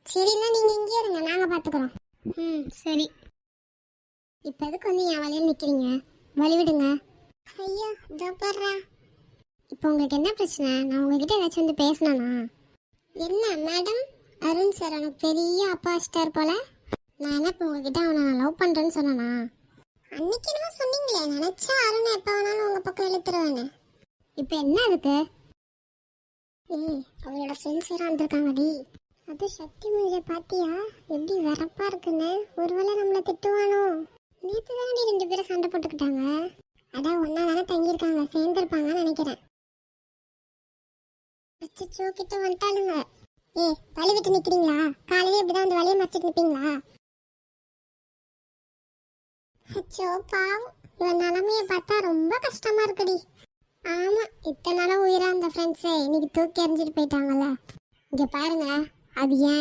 சரின்னா நீங்க இங்கே இருங்க, நாங்க பாத்துக்கிறோம். சரி. இப்ப எதுக்கு வந்து என் வழியில் நிக்கிறீங்க? வழி விடுங்க. ஐயா இதோ பாடுறா. இப்போ உங்களுக்கு என்ன பிரச்சனை? நான் உங்ககிட்ட ஏதாச்சும் வந்து பேசினா? என்ன மேடம், அருண் சார் எனக்கு பெரிய அப்பா ஸ்டார் போல. நான் என்ன இப்போ உங்ககிட்ட அவனை நான் லவ் பண்றேன்னு சொன்னா? அன்னைக்கு என்ன சொன்னீங்களே, நினைச்சா அருண் எப்ப வேணாலும் உங்க பக்கம் இழுத்துருவேன்னு. இப்போ என்ன அதுக்கு? அவளோட ஃப்ரெண்ட்ஸ் யாரும் வந்திருக்காங்கடி. அது சக்தி மூஞ்ச பாத்தியா எப்படி வரப்பா இருக்குன்னு? ஒருவேளை நம்மள திட்டுவானோ? நேற்று தானே 2 பேரும் சண்டை போட்டுக்கிட்டாங்க. அதான் ஒன்னா தானே தங்கியிருக்காங்க, சேர்ந்துருப்பாங்கன்னு நினைக்கிறேன். அச்சோ கிட்ட வந்துட்டானுங்க. வழி விட்டு நிக்கிறீங்களா? காலையில இப்படிதான் அந்த வழியை மறைச்சிட்டு நிப்பீங்களா? அச்சோ பாவம், இவன் நிலைமைய பார்த்தா ரொம்ப கஷ்டமா இருக்குடி. ஆமா, இத்தனை நாளா உயிரா அந்த ஃப்ரெண்ட்ஸே இன்னைக்கு தூக்கி எறிஞ்சிட்டு போயிட்டாங்கல்ல. இங்க பாருங்க, அது ஏன்